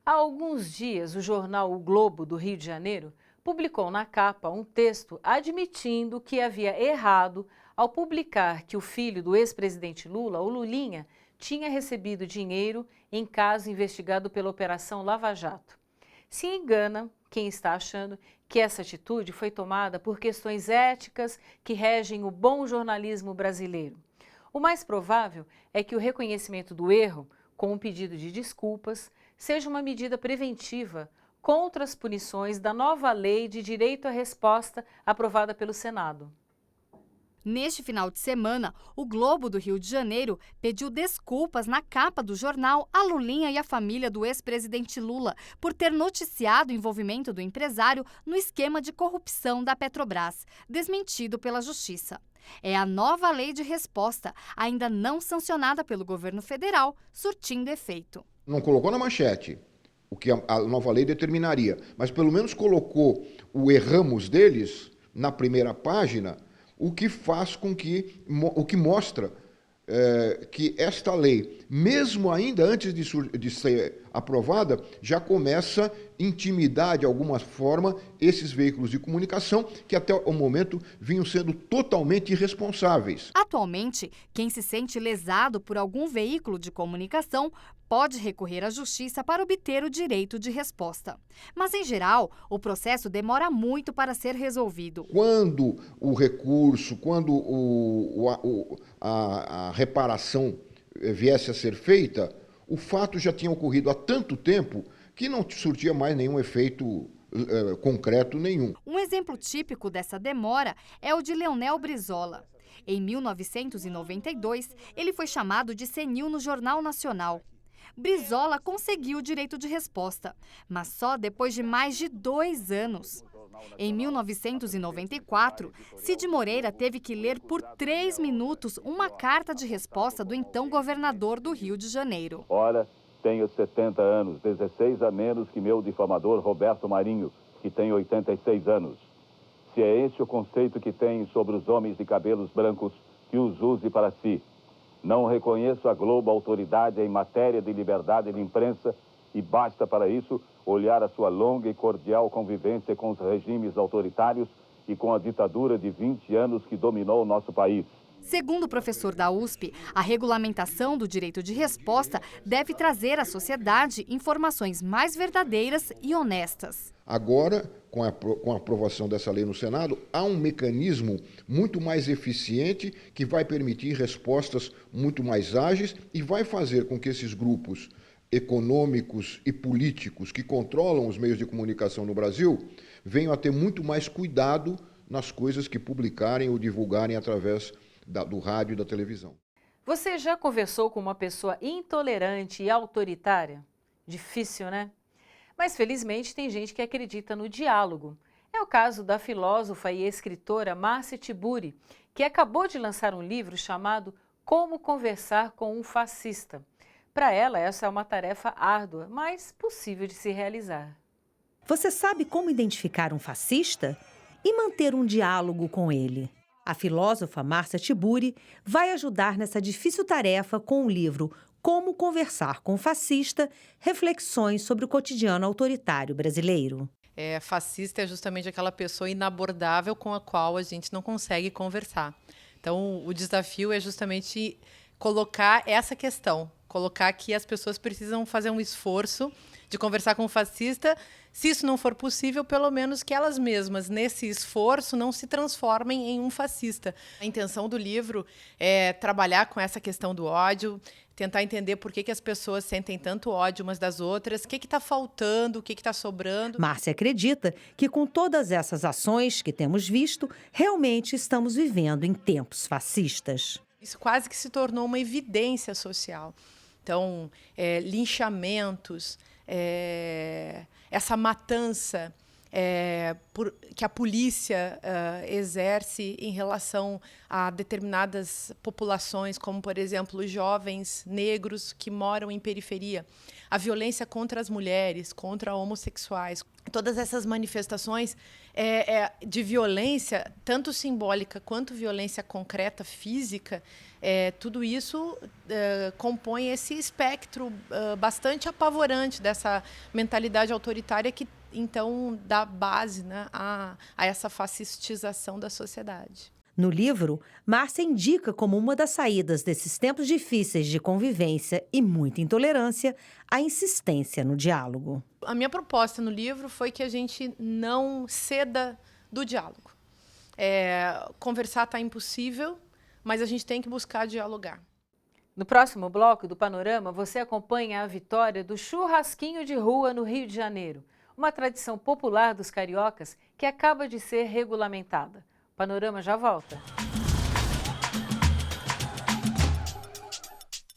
Há alguns dias, o jornal O Globo, do Rio de Janeiro, publicou na capa um texto admitindo que havia errado ao publicar que o filho do ex-presidente Lula, o Lulinha, tinha recebido dinheiro em caso investigado pela Operação Lava Jato. Se engana quem está achando que essa atitude foi tomada por questões éticas que regem o bom jornalismo brasileiro. O mais provável é que o reconhecimento do erro, com um pedido de desculpas, seja uma medida preventiva contra as punições da nova lei de direito à resposta aprovada pelo Senado. Neste final de semana, o Globo do Rio de Janeiro pediu desculpas na capa do jornal a Lulinha e a família do ex-presidente Lula por ter noticiado o envolvimento do empresário no esquema de corrupção da Petrobras, desmentido pela Justiça. É a nova lei de resposta, ainda não sancionada pelo governo federal, surtindo efeito. Não colocou na manchete o que a nova lei determinaria, mas pelo menos colocou o erramos deles na primeira página, o que faz com que, o que mostra que esta lei, mesmo ainda antes de ser aprovada, já começa a intimidar de alguma forma esses veículos de comunicação que até o momento vinham sendo totalmente irresponsáveis. Atualmente, quem se sente lesado por algum veículo de comunicação pode recorrer à justiça para obter o direito de resposta. Mas, em geral, o processo demora muito para ser resolvido. Quando o recurso, quando a reparação viesse a ser feita, o fato já tinha ocorrido há tanto tempo que não surtia mais nenhum efeito concreto nenhum. Um exemplo típico dessa demora é o de Leonel Brizola. Em 1992, ele foi chamado de senil no Jornal Nacional. Brizola conseguiu o direito de resposta, mas só depois de mais de 2 anos. Em 1994, Cid Moreira teve que ler por 3 minutos uma carta de resposta do então governador do Rio de Janeiro. Ora, tenho 70 anos, 16 a menos que meu difamador Roberto Marinho, que tem 86 anos. Se é este o conceito que tem sobre os homens de cabelos brancos, que os use para si. Não reconheço a Globo autoridade em matéria de liberdade de imprensa e basta para isso olhar a sua longa e cordial convivência com os regimes autoritários e com a ditadura de 20 anos que dominou o nosso país. Segundo o professor da USP, a regulamentação do direito de resposta deve trazer à sociedade informações mais verdadeiras e honestas. Agora, com a aprovação dessa lei no Senado, há um mecanismo muito mais eficiente que vai permitir respostas muito mais ágeis e vai fazer com que esses grupos econômicos e políticos que controlam os meios de comunicação no Brasil venham a ter muito mais cuidado nas coisas que publicarem ou divulgarem através do rádio e da televisão. Você já conversou com uma pessoa intolerante e autoritária? Difícil, né? Mas felizmente tem gente que acredita no diálogo. É o caso da filósofa e escritora Márcia Tiburi, que acabou de lançar um livro chamado Como Conversar com um Fascista. Para ela, essa é uma tarefa árdua, mas possível de se realizar. Você sabe como identificar um fascista e manter um diálogo com ele? A filósofa Márcia Tiburi vai ajudar nessa difícil tarefa com o livro Como Conversar com um Fascista, reflexões sobre o cotidiano autoritário brasileiro. Fascista é justamente aquela pessoa inabordável com a qual a gente não consegue conversar. Então, o desafio é justamente colocar essa questão, colocar que as pessoas precisam fazer um esforço de conversar com o fascista. Se isso não for possível, pelo menos que elas mesmas, nesse esforço, não se transformem em um fascista. A intenção do livro é trabalhar com essa questão do ódio, tentar entender por que as pessoas sentem tanto ódio umas das outras, o que está faltando, o que está sobrando. Márcia acredita que com todas essas ações que temos visto, realmente estamos vivendo em tempos fascistas. Isso quase que se tornou uma evidência social. Então, linchamentos, essa matança que a polícia exerce em relação a determinadas populações, como, por exemplo, os jovens negros que moram em periferia. A violência contra as mulheres, contra homossexuais. todas essas manifestações de violência, tanto simbólica quanto violência concreta, física, tudo isso compõe esse espectro bastante apavorante dessa mentalidade autoritária que, então, dá base, né, a essa fascistização da sociedade. No livro, Márcia indica como uma das saídas desses tempos difíceis de convivência e muita intolerância, a insistência no diálogo. A minha proposta no livro foi que a gente não ceda do diálogo. Conversar está impossível, mas a gente tem que buscar dialogar. No próximo bloco do Panorama, você acompanha a vitória do churrasquinho de rua no Rio de Janeiro, uma tradição popular dos cariocas que acaba de ser regulamentada. O Panorama já volta.